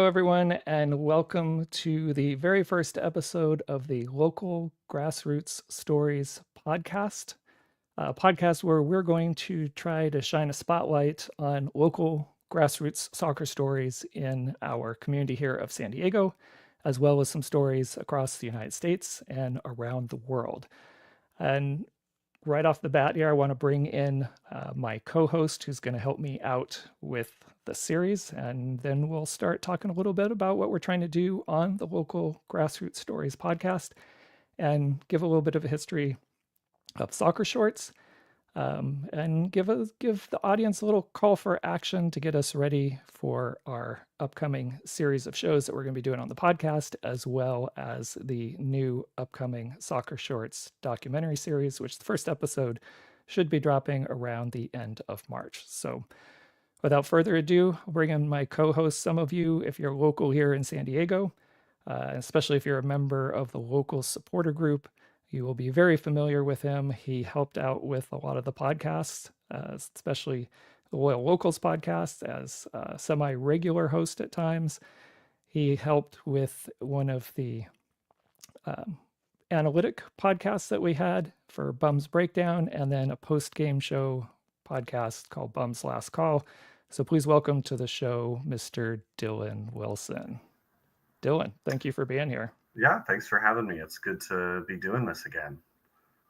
Hello, everyone, and welcome to the very first episode of the Local Grassroots Stories podcast, a podcast where we're going to try to shine a spotlight on local grassroots soccer stories in our community here of San Diego, as well as some stories across the United States and around the world. And right off the bat here, I want to bring in my co-host who's going to help me out with the series, and then we'll start talking a little bit about what we're trying to do on the Local Grassroots Stories podcast and give a little bit of a history of soccer shorts, and give the audience a little call for action to get us ready for our upcoming series of shows that we're going to be doing on the podcast, as well as the new upcoming Soccer Shorts documentary series, which the first episode should be dropping around the end of March. So without further ado, I'll bring in my co-host. Some of you, if you're local here in San Diego, especially if you're a member of the local supporter group, you will be very familiar with him. He helped out with a lot of the podcasts, especially the Loyal Locals podcast as a semi-regular host at times. He helped with one of the analytic podcasts that we had for Bums Breakdown, and then a post-game show podcast called Bums Last Call. So please welcome to the show, Mr. Dylan Wilson. Dylan, thank you for being here. Yeah, thanks for having me. It's good to be doing this again,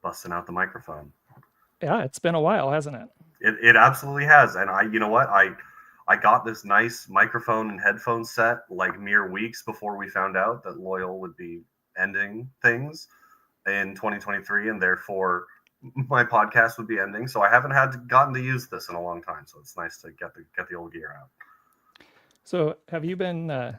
busting out the microphone. Yeah, it's been a while, hasn't it? It absolutely has. And you know what? I got this nice microphone and headphone set like mere weeks before we found out that Loyal would be ending things in 2023, and therefore my podcast would be ending. So I haven't gotten to use this in a long time. So it's nice to get the old gear out. So have you been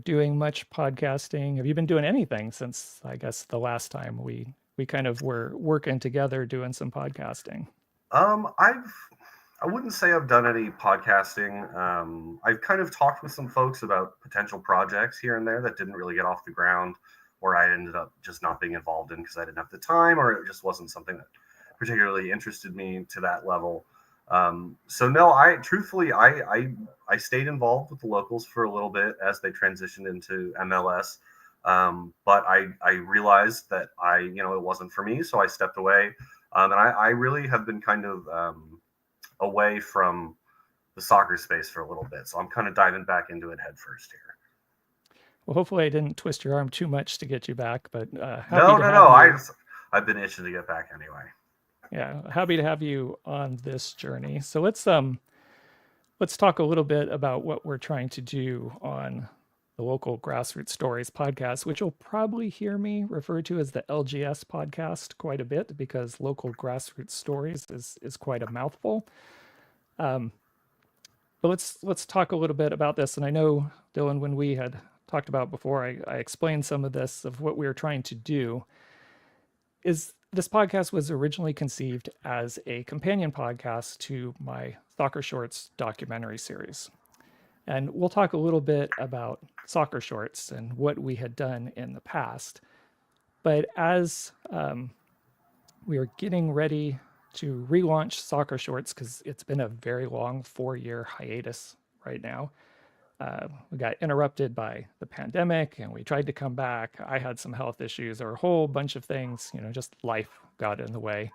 doing much podcasting? Have you been doing anything since, I guess, the last time we kind of were working together doing some podcasting? I wouldn't say I've done any podcasting. I've kind of talked with some folks about potential projects here and there that didn't really get off the ground, or I ended up just not being involved in because I didn't have the time, or it just wasn't something that particularly interested me to that level. So no, I stayed involved with the locals for a little bit as they transitioned into MLS. But I realized that it wasn't for me. So I stepped away. And I really have been kind of, away from the soccer space for a little bit. So I'm kind of diving back into it head first here. Well, hopefully I didn't twist your arm too much to get you back, but No. I've been itching to get back anyway. Yeah, happy to have you on this journey. So let's talk a little bit about what we're trying to do on the Local Grassroots Stories podcast, which you'll probably hear me refer to as the LGS Podcast quite a bit, because Local Grassroots Stories is quite a mouthful. But let's talk a little bit about this. And I know, Dylan, when we had talked about before, I explained some of this of what we were trying to do. This podcast was originally conceived as a companion podcast to my Soccer Shorts documentary series. And we'll talk a little bit about Soccer Shorts and what we had done in the past. But as we are getting ready to relaunch Soccer Shorts, because it's been a very long 4-year hiatus right now, we got interrupted by the pandemic and we tried to come back. I had some health issues or a whole bunch of things, just life got in the way.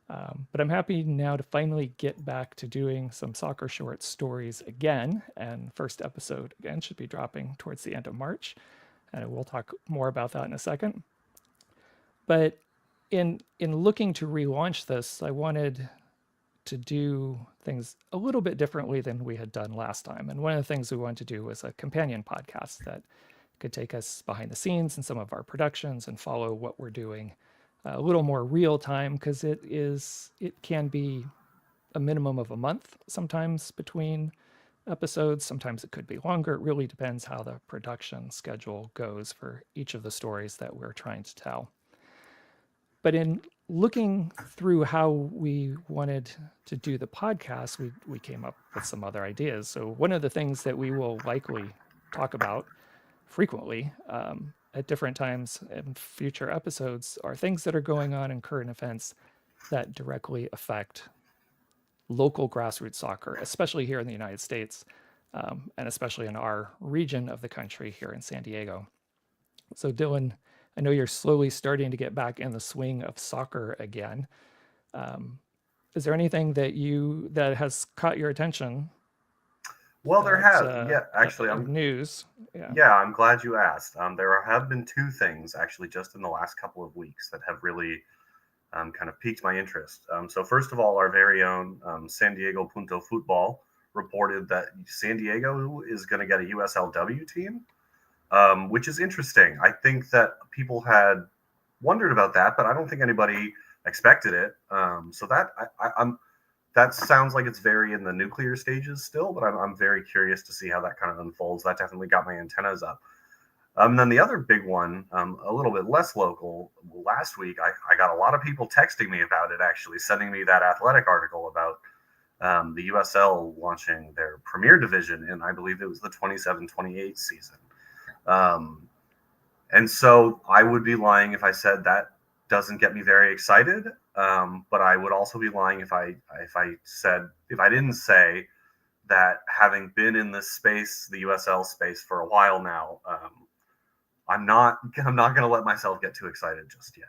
But I'm happy now to finally get back to doing some Soccer Shorts stories again. And first episode again should be dropping towards the end of March. And we'll talk more about that in a second. But in looking to relaunch this, I wanted to do things a little bit differently than we had done last time. And one of the things we wanted to do was a companion podcast that could take us behind the scenes in some of our productions and follow what we're doing a little more real time, because it can be a minimum of a month sometimes between episodes. Sometimes it could be longer. It really depends how the production schedule goes for each of the stories that we're trying to tell. But in looking through how we wanted to do the podcast, we came up with some other ideas. So one of the things that we will likely talk about frequently at different times in future episodes are things that are going on in current events that directly affect local grassroots soccer, especially here in the United States. and especially in our region of the country here in San Diego. So, Dylan, I know you're slowly starting to get back in the swing of soccer again. Um, is there anything that has caught your attention Well, there that have, yeah, actually, of news? Yeah. yeah, I'm glad you asked. There have been two things actually just in the last couple of weeks that have really kind of piqued my interest. So first of all, our very own San Diego Punto Football reported that San Diego is going to get a USLW team, which is interesting. I think that people had wondered about that, but I don't think anybody expected it. So I'm that sounds like it's very in the nuclear stages still, but I'm very curious to see how that kind of unfolds. That definitely got my antennas up. Then the other big one, a little bit less local, last week, I got a lot of people texting me about it, actually, sending me that athletic article about the USL launching their premier division in, I believe it was the 27-28 season. And so I would be lying if I said that doesn't get me very excited. But I would also be lying if I didn't say that having been in this space, the USL space, for a while now, I'm not going to let myself get too excited just yet.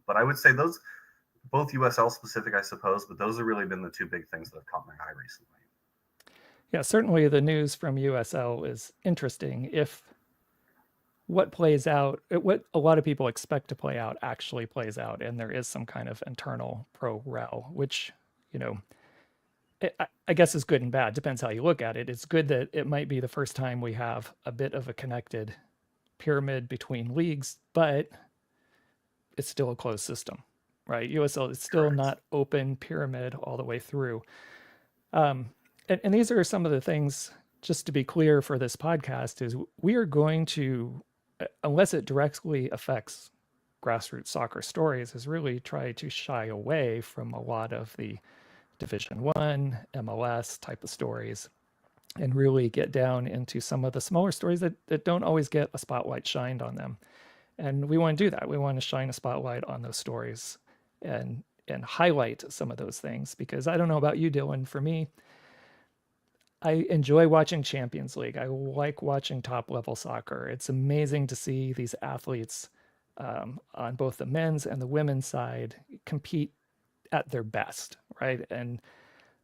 But I would say those, both USL specific, I suppose, but those have really been the two big things that have caught my eye recently. Yeah, certainly the news from USL is interesting. If what plays out, what a lot of people expect to play out actually plays out, and there is some kind of internal pro rel, which, you know, I guess is good and bad. Depends how you look at it. It's good that it might be the first time we have a bit of a connected pyramid between leagues, but it's still a closed system, right? USL is still Correct. not open pyramid all the way through. And these are some of the things, just to be clear for this podcast, is we are going to, unless it directly affects grassroots soccer stories, is really try to shy away from a lot of the Division One, MLS type of stories, and really get down into some of the smaller stories that don't always get a spotlight shined on them. And we want to do that. We want to shine a spotlight on those stories and highlight some of those things, because I don't know about you, Dylan. For me, I enjoy watching Champions League. I like watching top level soccer. It's amazing to see these athletes on both the men's and the women's side compete at their best, right?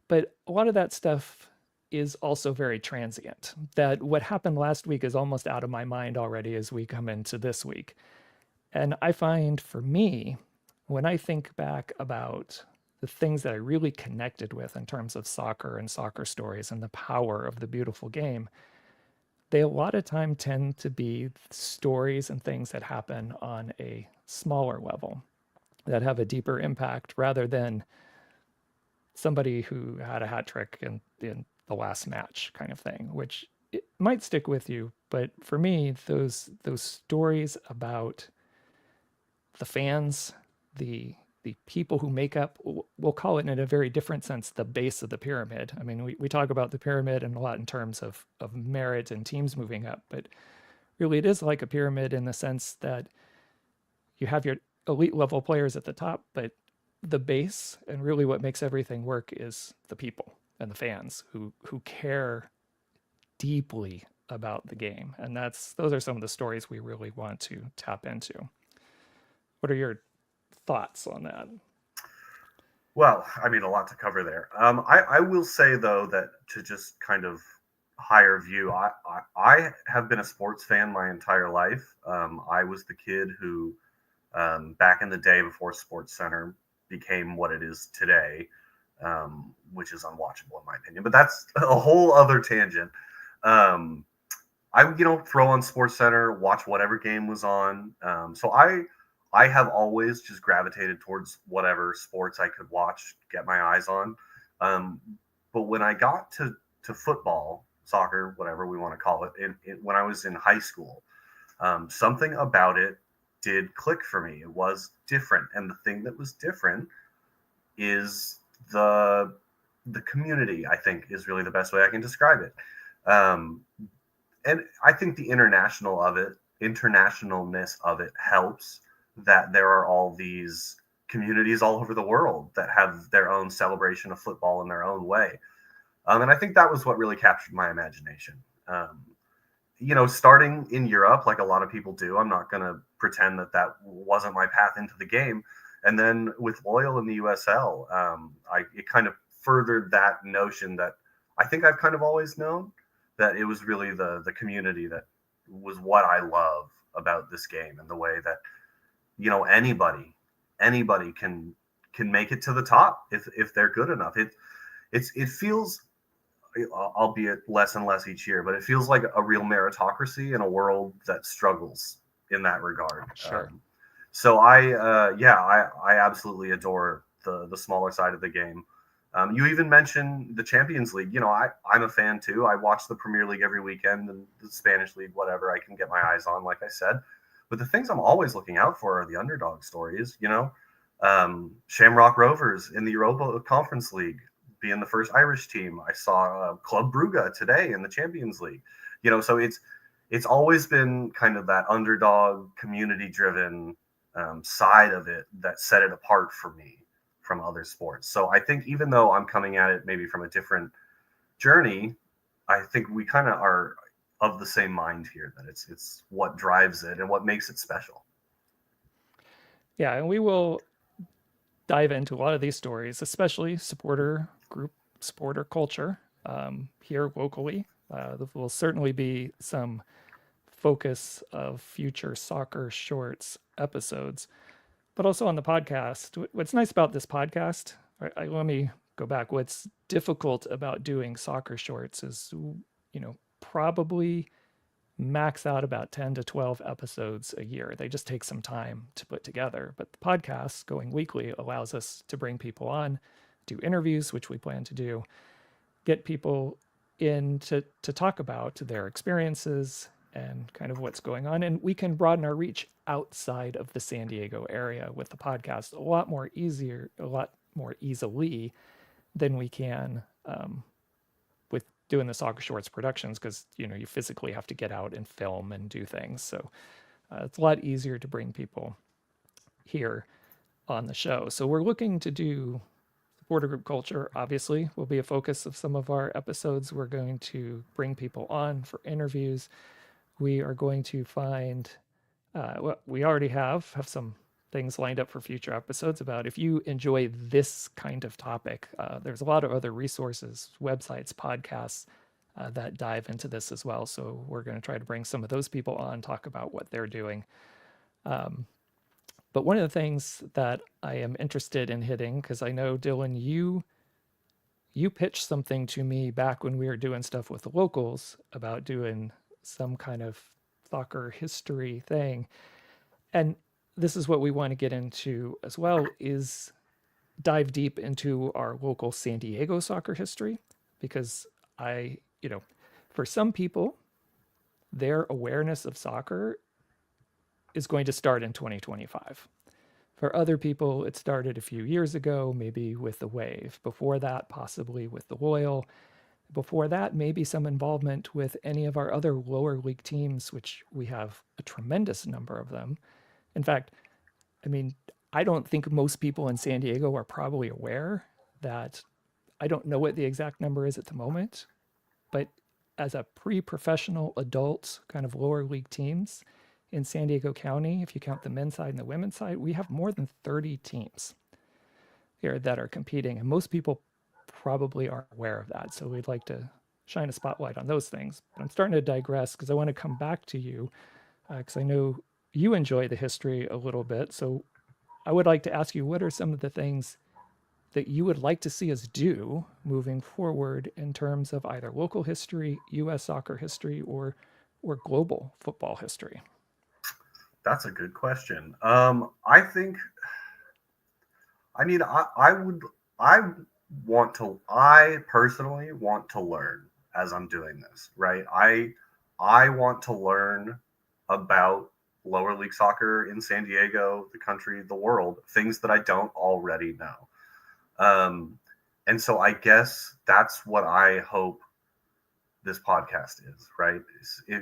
But a lot of that stuff is also very transient. That what happened last week is almost out of my mind already as we come into this week. And I find, for me, when I think back about the things that I really connected with in terms of soccer and soccer stories and the power of the beautiful game, they a lot of time tend to be stories and things that happen on a smaller level that have a deeper impact, rather than somebody who had a hat trick in the last match kind of thing, which it might stick with you. But for me, those stories about the fans, the people who make up, we'll call it in a very different sense, the base of the pyramid. I mean, we talk about the pyramid and a lot in terms of merit and teams moving up, but really it is like a pyramid in the sense that you have your elite level players at the top, but the base and really what makes everything work is the people and the fans who care deeply about the game. And those are some of the stories we really want to tap into. What are your thoughts on that? Well, I mean, a lot to cover there. I will say, though, that to just kind of higher view, I have been a sports fan my entire life. I was the kid who, back in the day before Sports Center became what it is today, which is unwatchable in my opinion. But that's a whole other tangent. I throw on Sports Center, watch whatever game was on. So I have always just gravitated towards whatever sports I could watch, get my eyes on. But when I got to football, soccer, whatever we want to call it, when I was in high school, something about it did click for me. It was different, and the thing that was different is the community. I think is really the best way I can describe it. And I think the internationalness of it helps, that there are all these communities all over the world that have their own celebration of football in their own way. And I think that was what really captured my imagination. Starting in Europe, like a lot of people do, I'm not going to pretend that wasn't my path into the game. And then with Loyal in the USL, it kind of furthered that notion that I think I've kind of always known, that it was really the community that was what I love about this game, and the way that anybody can make it to the top if they're good enough. It feels, albeit less and less each year, but it feels like a real meritocracy in a world that struggles in that regard. Sure. So I absolutely adore the smaller side of the game. You even mentioned the Champions League. I'm a fan too. I watch the Premier League every weekend, and the Spanish League, whatever I can get my eyes on, like I said. But the things I'm always looking out for are the underdog stories. Shamrock Rovers in the Europa Conference League, being the first Irish team. I saw Club Brugge today in the Champions League. So it's always been kind of that underdog, community-driven side of it that set it apart for me from other sports. So I think even though I'm coming at it maybe from a different journey, I think we kind of are of the same mind here, that it's what drives it and what makes it special. Yeah, and we will dive into a lot of these stories, especially supporter culture here locally. There will certainly be some focus of future soccer shorts episodes, but also on the podcast. What's nice about this podcast, let me go back. What's difficult about doing soccer shorts is, probably max out about 10 to 12 episodes a year. They just take some time to put together. But the podcast going weekly allows us to bring people on, do interviews, which we plan to do, get people in to talk about their experiences and kind of what's going on. And we can broaden our reach outside of the San Diego area with the podcast a lot more easily than we can with doing the soccer shorts productions, because you physically have to get out and film and do things. So it's a lot easier to bring people here on the show. So we're looking to do supporter group culture, obviously, will be a focus of some of our episodes. We're going to bring people on for interviews. We are going to find, we already have some things lined up for future episodes about if you enjoy this kind of topic. There's a lot of other resources, websites, podcasts that dive into this as well. So we're going to try to bring some of those people on, talk about what they're doing. But one of the things that I am interested in hitting, because I know, Dylan, you pitched something to me back when we were doing stuff with the locals about doing some kind of soccer history thing. And this is what we want to get into as well, is dive deep into our local San Diego soccer history, because for some people, their awareness of soccer is going to start in 2025. For other people, it started a few years ago, maybe with the Wave. Before that, possibly with the Loyal. Before that, maybe some involvement with any of our other lower league teams, which we have a tremendous number of them. In fact, I don't think most people in San Diego are probably aware that, I don't know what the exact number is at the moment, but as a pre-professional adult kind of lower league teams in San Diego County, if you count the men's side and the women's side, we have more than 30 teams here that are competing. And most people probably aren't aware of that. So we'd like to shine a spotlight on those things. But I'm starting to digress because I want to come back to you, because I know you enjoy the history a little bit. So I would like to ask you, what are some of the things that you would like to see us do moving forward in terms of either local history, U.S. soccer history, or global football history? That's a good question. I think, I personally want to learn as I'm doing this, right? I want to learn about lower league soccer in San Diego, the country, the world, things that I don't already know. And so I guess that's what I hope this podcast is, right?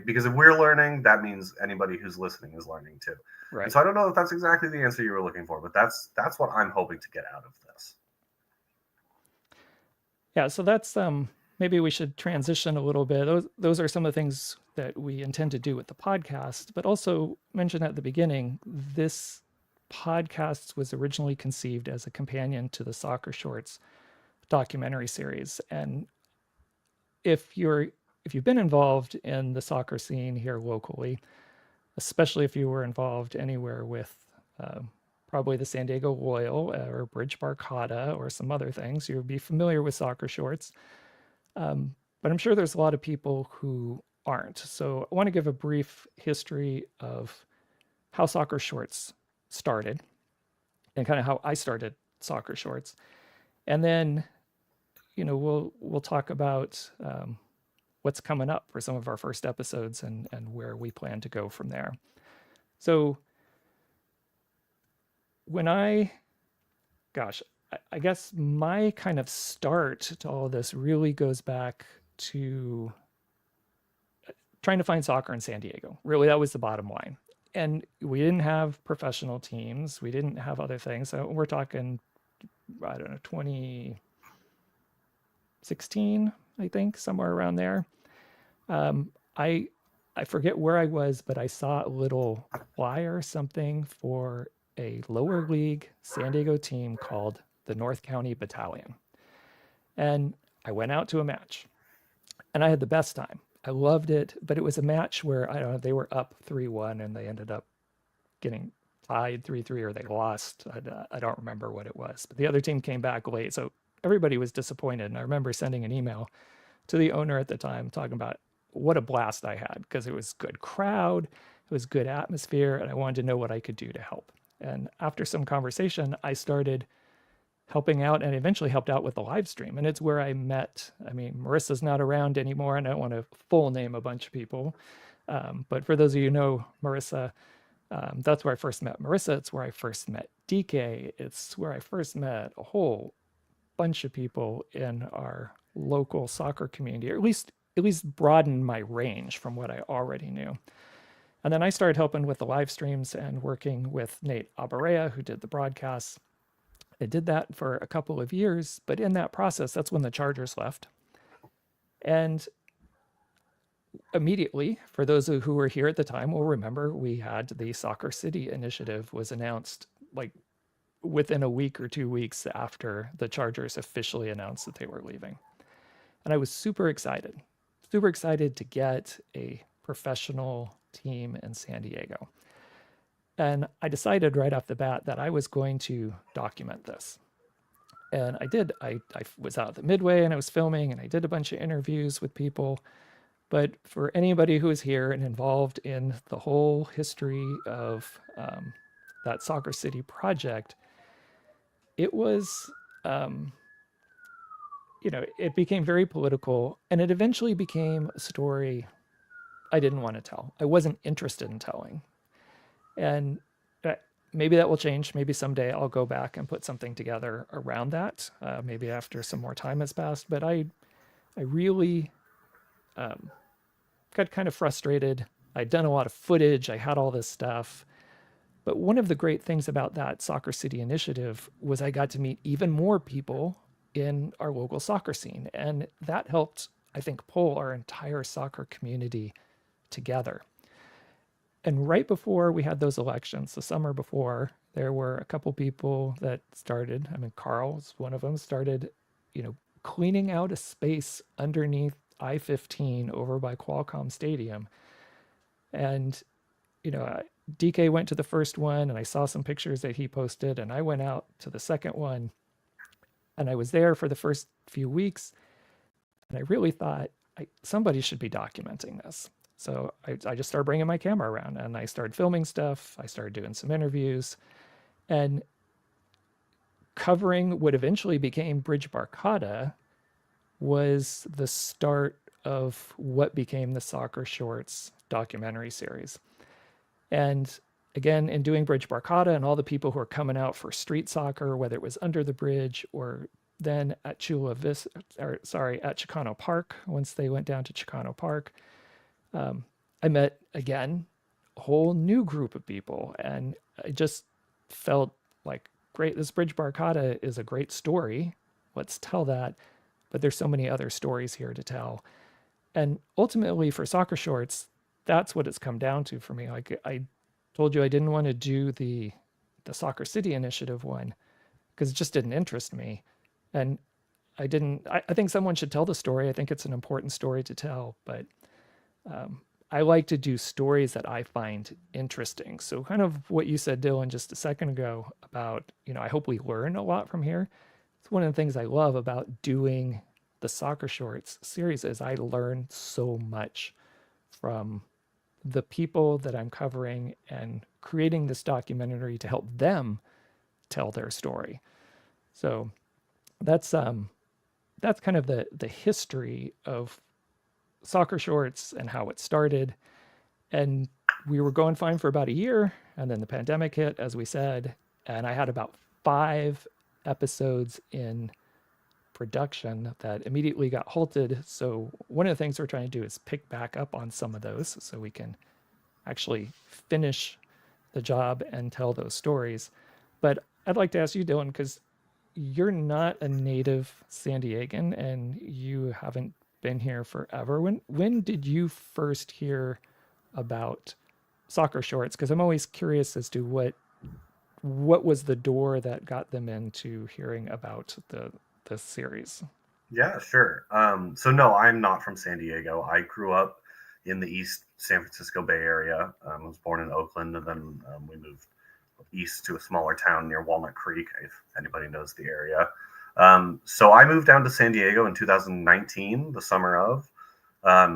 Because if we're learning, that means anybody who's listening is learning too. Right. And so I don't know if that's exactly the answer you were looking for, but that's what I'm hoping to get out of this. Yeah, so that's maybe we should transition a little bit. Those are some of the things that we intend to do with the podcast, but also mention at the beginning, this podcast was originally conceived as a companion to the Soccer Shorts documentary series. And if you're if you've been involved in the soccer scene here locally, especially if you were involved anywhere with uh, probably the San Diego Loyal or Bridge Barcata or some other things, you would be familiar with Soccer Shorts. But I'm sure there's a lot of people who aren't. So I want to give a brief history of how Soccer Shorts started and kind of how I started Soccer Shorts. And then, we'll talk about what's coming up for some of our first episodes and where we plan to go from there. So when I guess my kind of start to all of this really goes back to trying to find soccer in San Diego. Really, that was the bottom line. And we didn't have professional teams. We didn't have other things. So we're talking, I don't know, 2016, I think, somewhere around there. I forget where I was, but I saw a little flyer, something for a lower league San Diego team called the North County Battalion. And I went out to a match and I had the best time. I loved it, but it was a match where, I don't know, they were up 3-1 and they ended up getting tied 3-3 or they lost. I don't remember what it was, but the other team came back late. So everybody was disappointed. And I remember sending an email to the owner at the time talking about what a blast I had because it was good crowd, it was good atmosphere, and I wanted to know what I could do to help. And after some conversation, I started helping out and eventually helped out with the live stream. And it's where I met, Marissa's not around anymore, and I don't want to full name a bunch of people. But for those of you who know Marissa, that's where I first met Marissa. It's where I first met DK. It's where I first met a whole bunch of people in our local soccer community, or at least broaden my range from what I already knew. And then I started helping with the live streams and working with Nate Abarea, who did the broadcasts. I did that for a couple of years, but in that process, that's when the Chargers left. And immediately, for those who were here at the time will remember, we had the Soccer City initiative was announced like within a week or 2 weeks after the Chargers officially announced that they were leaving. And I was super excited to get a professional team in San Diego. And I decided right off the bat that I was going to document this. And I did. I was out at the Midway and I was filming and I did a bunch of interviews with people. But for anybody who is here and involved in the whole history of that Soccer City project, it was, it became very political and it eventually became a story I didn't want to tell. I wasn't interested in telling. And maybe that will change. Maybe someday I'll go back and put something together around that, maybe after some more time has passed. But I really got kind of frustrated. I'd done a lot of footage. I had all this stuff. But one of the great things about that Soccer City initiative was I got to meet even more people in our local soccer scene. And that helped, I think, pull our entire soccer community together. And right before we had those elections, the summer before, there were a couple people that started, Carl was one of them, started, cleaning out a space underneath I-15 over by Qualcomm Stadium. And, DK went to the first one and I saw some pictures that he posted and I went out to the second one and I was there for the first few weeks. And I really thought somebody should be documenting this. So I just started bringing my camera around and I started filming stuff. I started doing some interviews and covering what eventually became Bridge Barcata was the start of what became the Soccer Shorts documentary series. And again, in doing Bridge Barcata and all the people who are coming out for street soccer, whether it was under the bridge or then at Chicano Park, once they went down to Chicano Park, I met, again, a whole new group of people. And I just felt like, great, this Bridge Barcata is a great story. Let's tell that. but there's so many other stories here to tell. And ultimately, for soccer shorts, that's what it's come down to for me. Like I told you, I didn't want to do the Soccer City Initiative one because it just didn't interest me. And I didn't. I think someone should tell the story. I think it's an important story to tell, but I like to do stories that I find interesting. So kind of what you said, Dylan, just a second ago about, I hope we learn a lot from here. It's one of the things I love about doing the soccer shorts series is I learn so much from the people that I'm covering and creating this documentary to help them tell their story. So that's kind of the history of soccer shorts and how it started. And we were going fine for about a year, and then the pandemic hit, as we said, and I had about 5 episodes in production that immediately got halted. So one of the things we're trying to do is pick back up on some of those so we can actually finish the job and tell those stories. But I'd like to ask you, Dylan, because you're not a native San Diegan and you haven't been here forever. When did you first hear about soccer shorts? Because I'm always curious as to what was the door that got them into hearing about the series. Yeah, sure. So no, I'm not from San Diego. I grew up in the East San Francisco Bay Area. I was born in Oakland, and then we moved east to a smaller town near Walnut Creek, if anybody knows the area. So I moved down to San Diego in 2019, the summer of.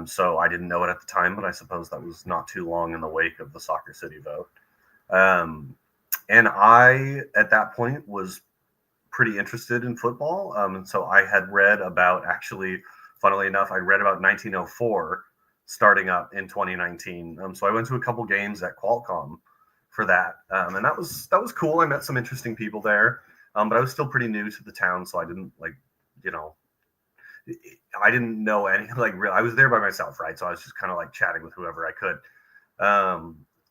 So I didn't know it at the time, but I suppose that was not too long in the wake of the Soccer City vote. And I, at that point, was pretty interested in football. And so I had read about, actually, funnily enough, I read about 1904 starting up in 2019. So I went to a couple games at Qualcomm for that. And that was cool. I met some interesting people there. But I was still pretty new to the town, so I didn't I didn't know any real. I was there by myself, right? So I was just kind of like chatting with whoever I could.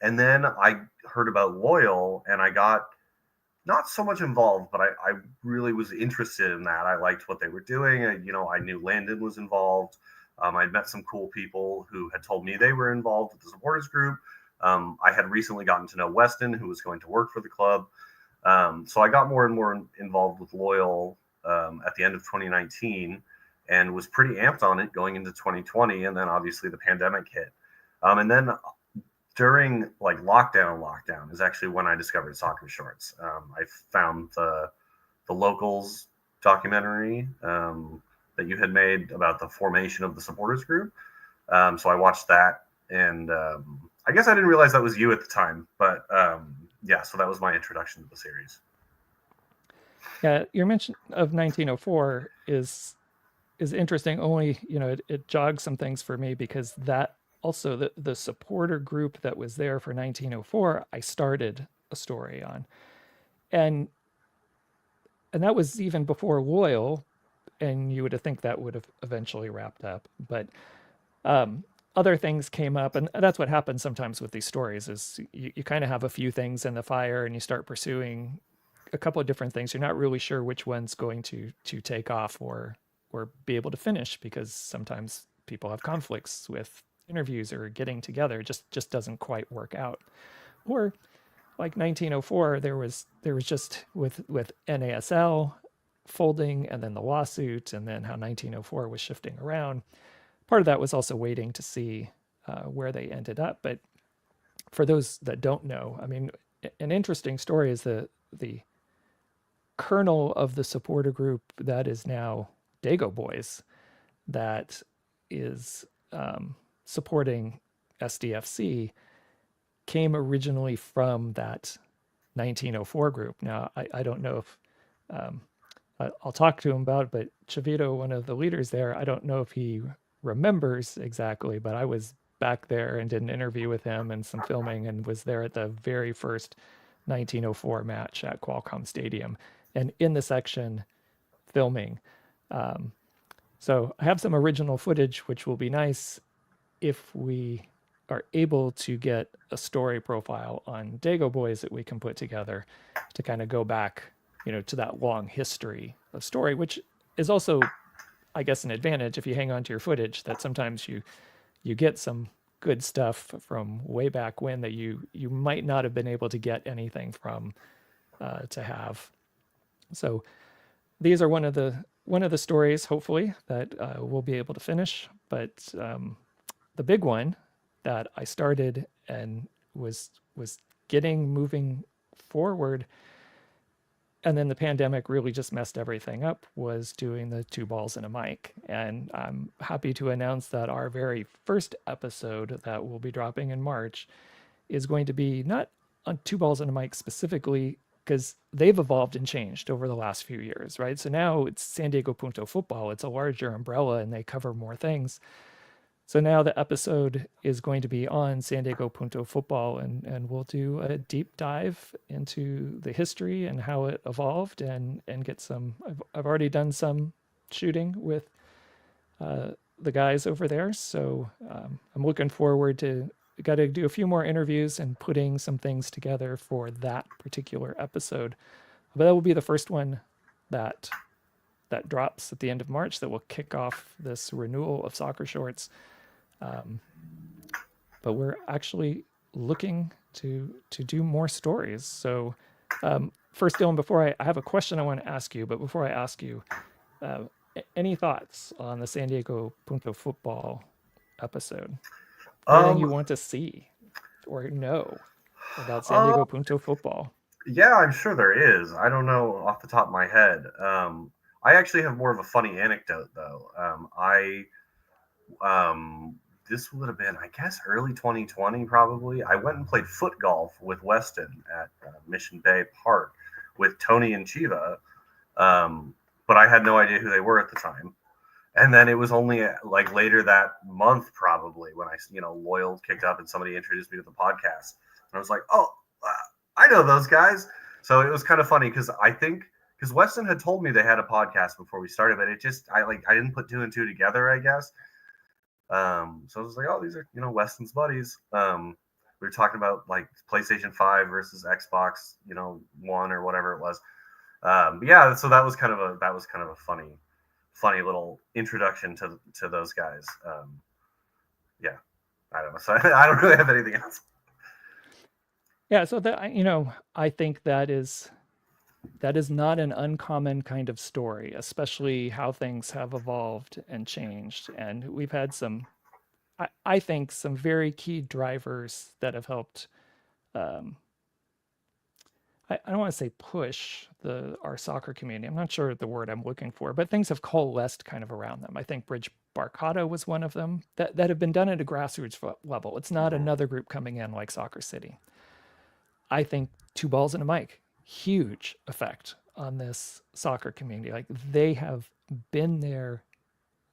And then I heard about Loyal, and I got not so much involved, but I really was interested in that. I liked what they were doing. I knew Landon was involved. I'd met some cool people who had told me they were involved with the supporters group. I had recently gotten to know Weston, who was going to work for the club. So I got more and more involved with Loyal at the end of 2019 and was pretty amped on it going into 2020. And then obviously the pandemic hit. And then during lockdown is actually when I discovered soccer shorts. I found the locals documentary that you had made about the formation of the supporters group. So I watched that, and I guess I didn't realize that was you at the time, but yeah, so that was my introduction to the series. Yeah, your mention of 1904 is interesting. Only, it jogs some things for me because that also the supporter group that was there for 1904, I started a story on, and that was even before Loyal, and you would have think that would have eventually wrapped up, but other things came up, and that's what happens sometimes with these stories is you kind of have a few things in the fire and you start pursuing a couple of different things. You're not really sure which one's going to take off or be able to finish, because sometimes people have conflicts with interviews or getting together. It just doesn't quite work out. Or like 1904, there was just with NASL folding and then the lawsuit and then how 1904 was shifting around. Part of that was also waiting to see where they ended up. But for those that don't know, I mean, an interesting story is the kernel of the supporter group that is now Dago Boys, that is supporting SDFC, came originally from that 1904 group. Now, I don't know if I'll talk to him about it, but Chavito, one of the leaders there, I don't know if he remembers exactly, but I was back there and did an interview with him and some filming, and was there at the very first 1904 match at Qualcomm Stadium and in the section filming. So I have some original footage, which will be nice if we are able to get a story profile on Dago Boys that we can put together to kind of go back, to that long history of story, which is also I guess, an advantage if you hang on to your footage, that sometimes you get some good stuff from way back when that you might not have been able to get anything from to have. So these are one of the stories, hopefully, that we'll be able to finish. But the big one that I started and was getting moving forward, and then the pandemic really just messed everything up, was doing the two balls and a mic. And I'm happy to announce that our very first episode that will be dropping in March is going to be not on two balls and a mic specifically, because they've evolved and changed over the last few years, right? So now it's San Diego Punto Football. It's a larger umbrella and they cover more things. So now the episode is going to be on San Diego Punto Football, and we'll do a deep dive into the history and how it evolved, and get some. I've already done some shooting with the guys over there, so I'm looking forward to. Got to do a few more interviews and putting some things together for that particular episode, but that will be the first one that drops at the end of March. That will kick off this renewal of Soccer Shorts. But we're actually looking to do more stories. So first, Dylan, before I have a question I want to ask you, but before I ask you, uh, any thoughts on the San Diego Punto Football episode? Anything you Um, want to see or know about San uh, Diego Punto Football? yeah, I'm sure there is. I don't know off the top of my head. I actually have more of a funny anecdote though. Um, this would have been, I guess, early 2020 probably. I went and played foot golf with Weston at Mission Bay Park with Tony and Chiva, but I had no idea who they were at the time. And then it was only like later that month, probably, when Loyal kicked up and somebody introduced me to the podcast. And I was like, oh, I know those guys. So it was kind of funny because Weston had told me they had a podcast before we started, but I didn't put two and two together, I guess. So I was like, oh, these are Weston's buddies. We were talking about like PlayStation 5 versus Xbox, One or whatever it was. But yeah, so that was kind of a funny little introduction to those guys. Yeah, I don't know. So I don't really have anything else. Yeah, so that I think that is not an uncommon kind of story, especially how things have evolved and changed. And we've had I think, some very key drivers that have helped. Um, I don't want to say push our soccer community. I'm not sure the word I'm looking for, but things have coalesced kind of around them. I think Bridge Barcata was one of them that have been done at a grassroots level. It's not Mhm. another group coming in like Soccer City. I think two balls and a mic, huge effect on this soccer community. Like, they have been there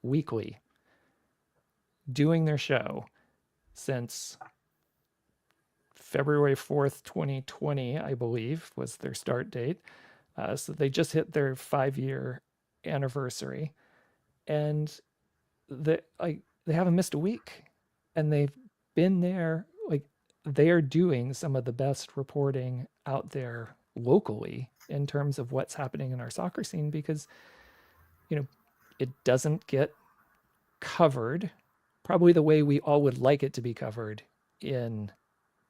weekly doing their show since February 4th, 2020, I believe, was their start date. So they just hit their 5-year anniversary, and they haven't missed a week, and they've been there. Like, they are doing some of the best reporting out there locally in terms of what's happening in our soccer scene, because you know it doesn't get covered probably the way we all would like it to be covered in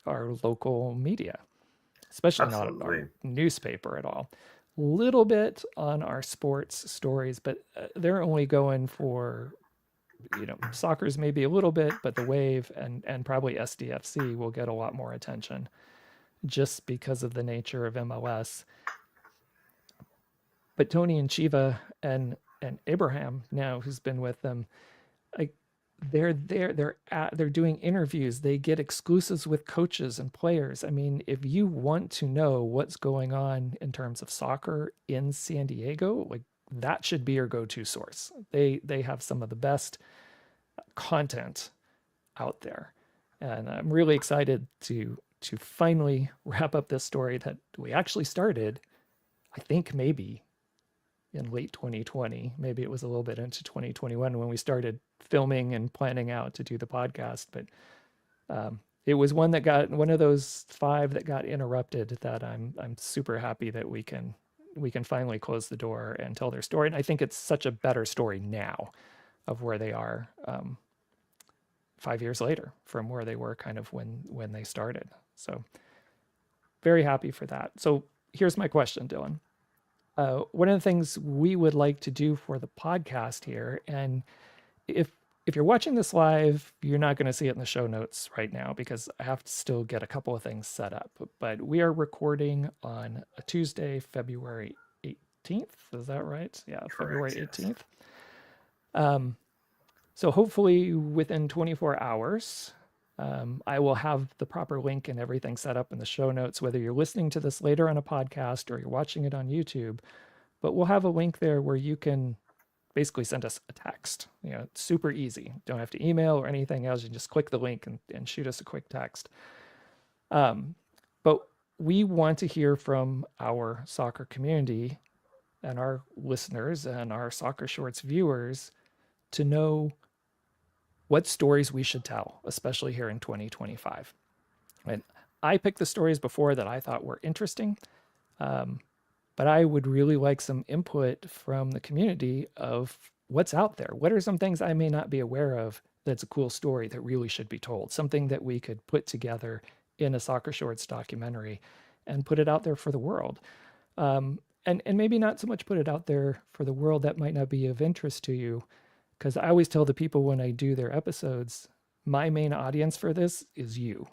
our local media, especially not our Absolutely. newspaper at all. Little bit on our sports stories, but they're only going for, soccer's maybe a little bit, but the Wave and probably SDFC will get a lot more attention just because of the nature of MLS. But Tony and Chiva and Abraham now, who's been with them, like, they're there, they're doing interviews, they get exclusives with coaches and players. I mean, if you want to know what's going on in terms of soccer in San Diego, like, that should be your go-to source. They have some of the best content out there, and I'm really excited to finally wrap up this story that we actually started, I think, maybe in late 2020. Maybe it was a little bit into 2021 when we started filming and planning out to do the podcast. But it was one of those 5 that got interrupted, that I'm super happy that we can we can finally close the door and tell their story. And I think it's such a better story now of where they are 5 years later from where they were kind of when they started. So very happy for that. So here's my question, Dylan. One of the things we would like to do for the podcast here, and if you're watching this live, you're not going to see it in the show notes right now because I have to still get a couple of things set up. But we are recording on a Tuesday, February 18th. Is that right? Yeah, Correct, February yes. 18th. So hopefully within 24 hours, I will have the proper link and everything set up in the show notes, whether you're listening to this later on a podcast or you're watching it on YouTube. But we'll have a link there where you can basically send us a text. It's super easy. Don't have to email or anything else. You just click the link and shoot us a quick text. But we want to hear from our soccer community and our listeners and our Soccer Shorts viewers to know what stories we should tell, especially here in 2025. And I picked the stories before that I thought were interesting, but I would really like some input from the community of what's out there. What are some things I may not be aware of that's a cool story that really should be told? Something that we could put together in a Soccer Shorts documentary and put it out there for the world. And maybe not so much put it out there for the world that might not be of interest to you, because I always tell the people when I do their episodes, my main audience for this is you,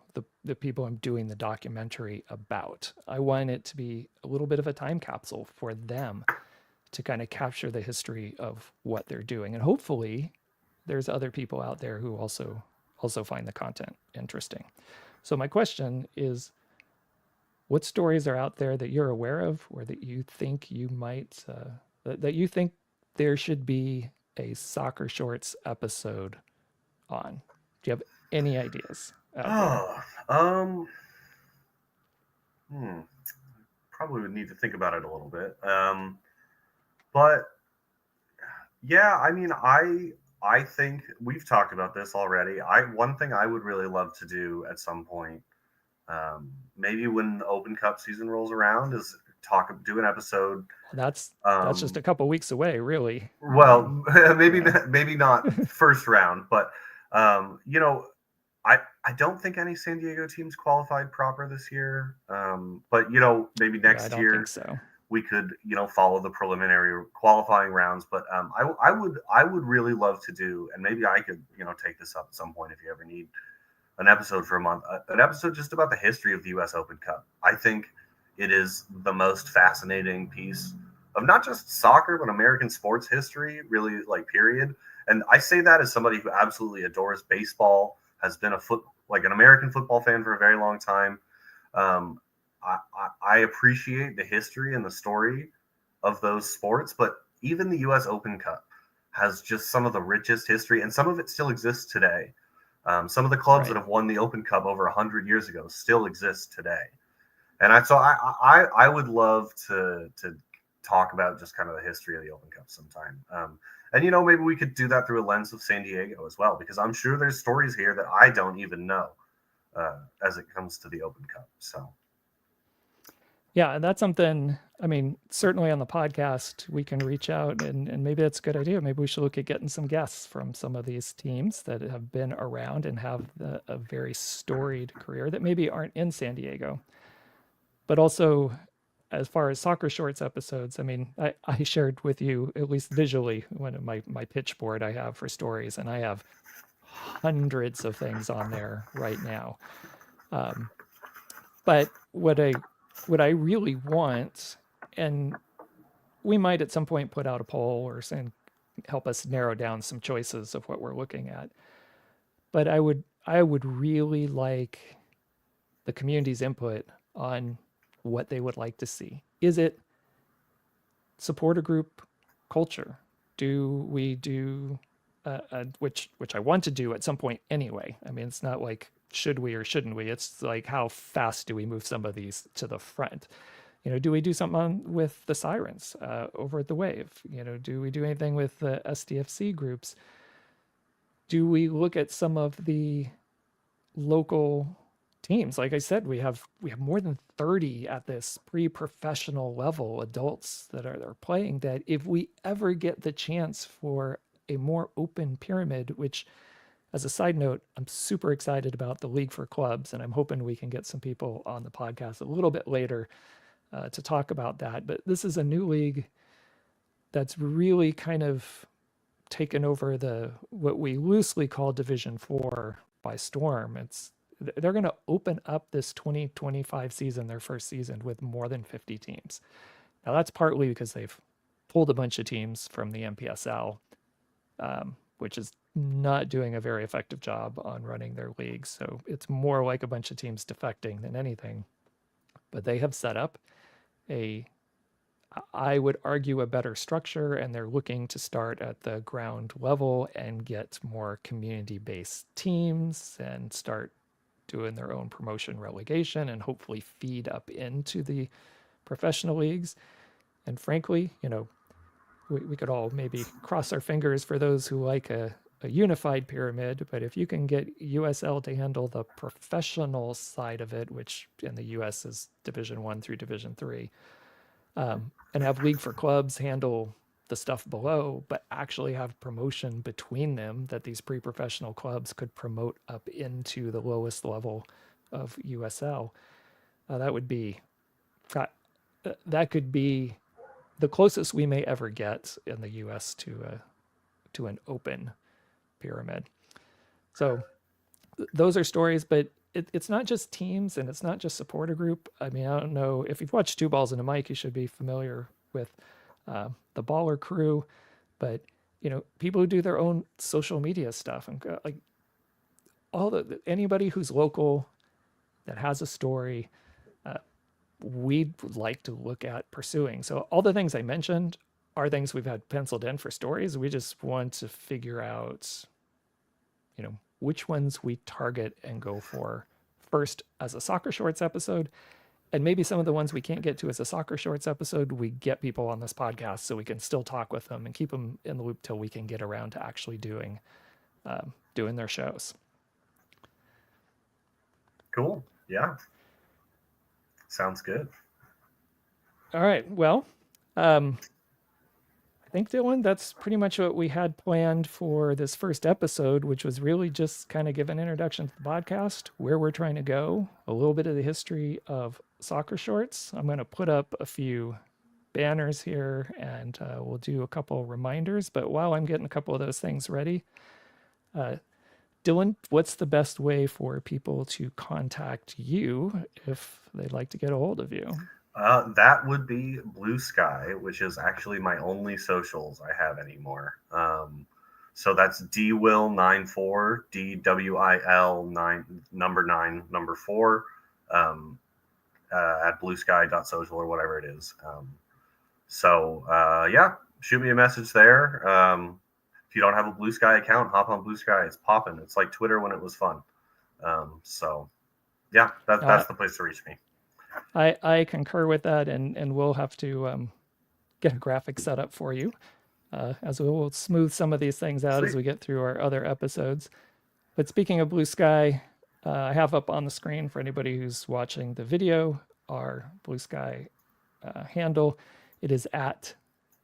the people I'm doing the documentary about. I want it to be a little bit of a time capsule for them to kind of capture the history of what they're doing. And hopefully there's other people out there who also find the content interesting. So my question is, what stories are out there that you're aware of or that you think you might, that you think there should be a Soccer Shorts episode on? Do you have any ideas out there? Probably would need to think about it a little bit. But yeah, I mean, I think we've talked about this already. One thing I would really love to do at some point, maybe when the Open Cup season rolls around, is do an episode. That's just a couple weeks away, really. Well, Yeah. maybe not first round, but you know, I don't think any San Diego teams qualified proper this year. But maybe I next don't year think so. we could follow the preliminary qualifying rounds. But I would really love to do, and maybe I could take this up at some point if you ever need an episode for a month, an episode just about the history of the U.S. Open Cup. I think it is the most fascinating piece of not just soccer but American sports history, really, like, period. And I say that as somebody who absolutely adores baseball, has been an American football fan for a very long time. Um, I appreciate the history and the story of those sports, but even the U.S. Open Cup has just some of the richest history, and some of it still exists today. Some of the clubs that have won the Open Cup over 100 years ago still exist today. And I would love to talk about just kind of the history of the Open Cup sometime. And maybe we could do that through a lens of San Diego as well, because I'm sure there's stories here that I don't even know as it comes to the Open Cup. So. Yeah, and that's something, I mean, certainly on the podcast, we can reach out and maybe that's a good idea. Maybe we should look at getting some guests from some of these teams that have been around and have a very storied career that maybe aren't in San Diego. But also, as far as Soccer Shorts episodes, I mean, I shared with you, at least visually, one of my pitch board I have for stories, and I have hundreds of things on there right now. But what I really want, and we might at some point put out a poll or help us narrow down some choices of what we're looking at. But I would really like the community's input on what they would like to see. Is it supporter group culture? Do we do which I want to do at some point anyway? I mean, it's not like should we or shouldn't we? It's like how fast do we move some of these to the front? Do we do something with the sirens over at the Wave? Do we do anything with the SDFC groups? Do we look at some of the local teams. Like I said, we have more than 30 at this pre-professional level, adults that are playing, that if we ever get the chance for a more open pyramid, which, as a side note, I'm super excited about the League for Clubs, and I'm hoping we can get some people on the podcast a little bit later to talk about that. But this is a new league that's really kind of taken over what we loosely call Division 4 by storm. They're going to open up this 2025 season, their first season, with more than 50 teams. Now that's partly because they've pulled a bunch of teams from the MPSL, which is not doing a very effective job on running their leagues. So it's more like a bunch of teams defecting than anything. But they have set up I would argue, a better structure, and they're looking to start at the ground level and get more community-based teams and start doing their own promotion relegation and hopefully feed up into the professional leagues. And frankly, we could all maybe cross our fingers for those who like a unified pyramid, but if you can get USL to handle the professional side of it, which in the US is Division 1 through Division 3, and have League for Clubs handle the stuff below, but actually have promotion between them, that these pre-professional clubs could promote up into the lowest level of USL. That could be the closest we may ever get in the US to an open pyramid. So those are stories, but it's not just teams and it's not just supporter group. I mean, I don't know if you've watched Two Balls and a Mic, you should be familiar with the Baller Crew, but people who do their own social media stuff, and like anybody who's local that has a story, we'd like to look at pursuing. So all the things I mentioned are things we've had penciled in for stories. We just want to figure out, which ones we target and go for first as a Soccer Shorts episode. And maybe some of the ones we can't get to as a Soccer Shorts episode, we get people on this podcast so we can still talk with them and keep them in the loop till we can get around to actually doing their shows. Cool. Yeah. Sounds good. All right. Well, I think, Dylan, that's pretty much what we had planned for this first episode, which was really just kind of give an introduction to the podcast, where we're trying to go, a little bit of the history of Soccer Shorts. I'm going to put up a few banners here and we'll do a couple reminders. But while I'm getting a couple of those things ready, Dylan, what's the best way for people to contact you if they'd like to get a hold of you? That would be Blue Sky, which is actually my only socials I have anymore. So that's DWill94, DWIL9, number 4, at bluesky.social or whatever it is. Yeah, shoot me a message there. If you don't have a Blue Sky account, hop on Blue Sky. It's popping. It's like Twitter when it was fun. Yeah, that's the place to reach me. I concur with that, and we'll have to get a graphic set up for you as we'll smooth some of these things out as we get through our other episodes. But speaking of Blue Sky, I have up on the screen for anybody who's watching the video our Blue Sky handle. It is at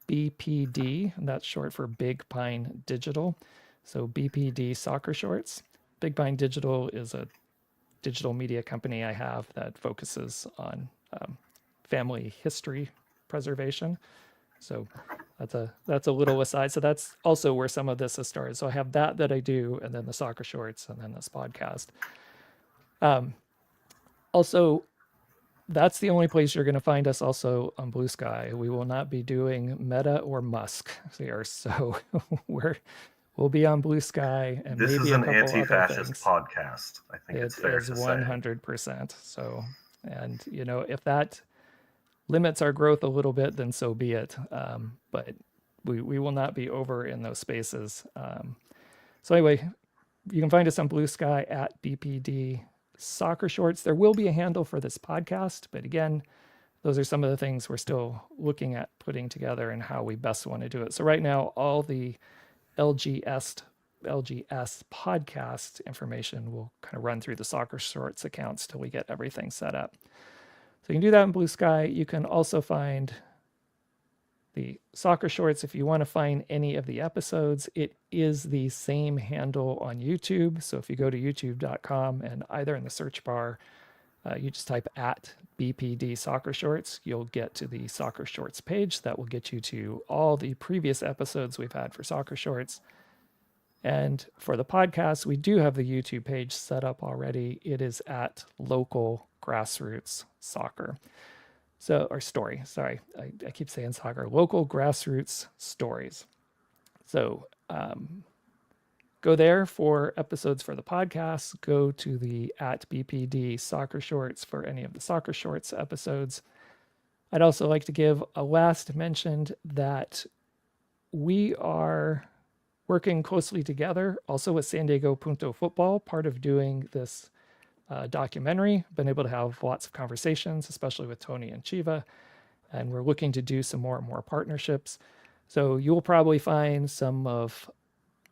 BPD, and that's short for Big Pine Digital. So BPD Soccer Shorts. Big Pine Digital is a digital media company I have that focuses on family history preservation. So that's a little aside. So that's also where some of this has started. So I have that I do, and then the Soccer Shorts, and then this podcast. Also, that's the only place you're going to find us also on Blue Sky. We will not be doing Meta or Musk here. So we'll be on Blue Sky, and this maybe is a an couple anti-fascist other podcast. I think it's fair to say. 100%. So, and if that limits our growth a little bit, then so be it. But we will not be over in those spaces. So anyway, you can find us on Blue Sky at BPD Soccer Shorts. There will be a handle for this podcast, but again, those are some of the things we're still looking at putting together and how we best want to do it. So right now, all the LGS LGS Podcast information, we'll kind of run through the Soccer Shorts accounts till we get everything set up. So you can do that in Blue Sky. You can also find the Soccer Shorts if you want to find any of the episodes. It is the same handle on YouTube. So if you go to youtube.com and either in the search bar, you just type at BPD Soccer Shorts, you'll get to the Soccer Shorts page. That will get you to all the previous episodes we've had for Soccer Shorts. And for the podcast, we do have the YouTube page set up already. It is at Local Grassroots Soccer. So, or story, sorry. I keep saying soccer. Local Grassroots Stories. So go there for episodes for the podcast. Go to the at BPD Soccer Shorts for any of the Soccer Shorts episodes. I'd also like to give a last mention that we are working closely together also with San Diego Punto Football, part of doing this documentary. Been able to have lots of conversations, especially with Tony and Chiva, and we're looking to do some more and more partnerships. So you'll probably find some of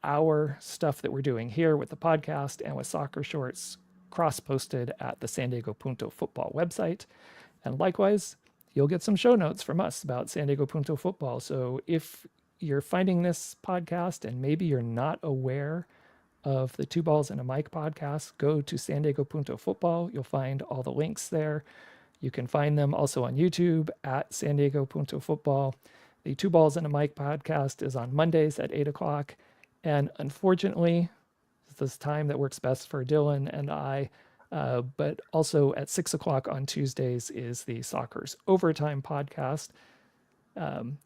our stuff that we're doing here with the podcast and with Soccer Shorts cross-posted at the San Diego Punto Football website. And likewise, you'll get some show notes from us about San Diego Punto Football. So if you're finding this podcast and maybe you're not aware of the Two Balls and a Mic podcast, go to San Diego Punto Football. You'll find all the links there. You can find them also on YouTube at San Diego Punto Football. The Two Balls and a Mic podcast is on Mondays at 8 o'clock. And unfortunately, it's this time that works best for Dylan and I, but also at 6 o'clock on Tuesdays is the Soccer's Overtime podcast.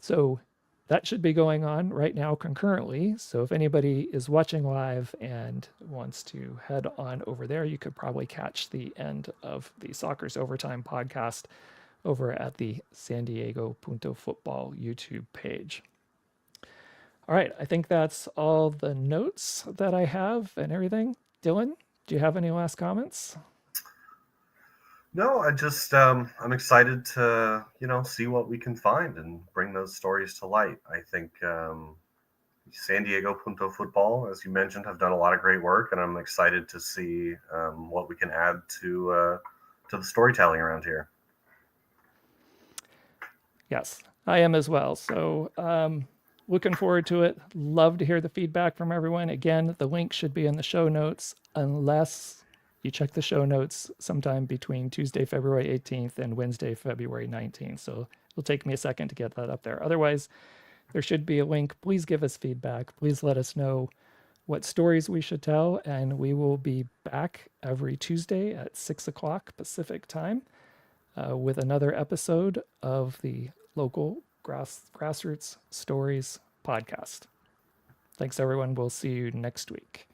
So that should be going on right now concurrently. So if anybody is watching live and wants to head on over there, you could probably catch the end of the Soccer's Overtime podcast over at the San Diego Punto Football YouTube page. All right, I think that's all the notes that I have and everything. Dylan, do you have any last comments? No, I just I'm excited to see what we can find and bring those stories to light. I think San Diego Punto Football, as you mentioned, have done a lot of great work, and I'm excited to see what we can add to the storytelling around here. Yes, I am as well. So looking forward to it. Love to hear the feedback from everyone. Again, the link should be in the show notes unless you check the show notes sometime between Tuesday, February 18th and Wednesday, February 19th. So it'll take me a second to get that up there. Otherwise, there should be a link. Please give us feedback. Please let us know what stories we should tell. And we will be back every Tuesday at 6 o'clock Pacific time with another episode of the Local Grassroots Stories podcast. Thanks, everyone. We'll see you next week.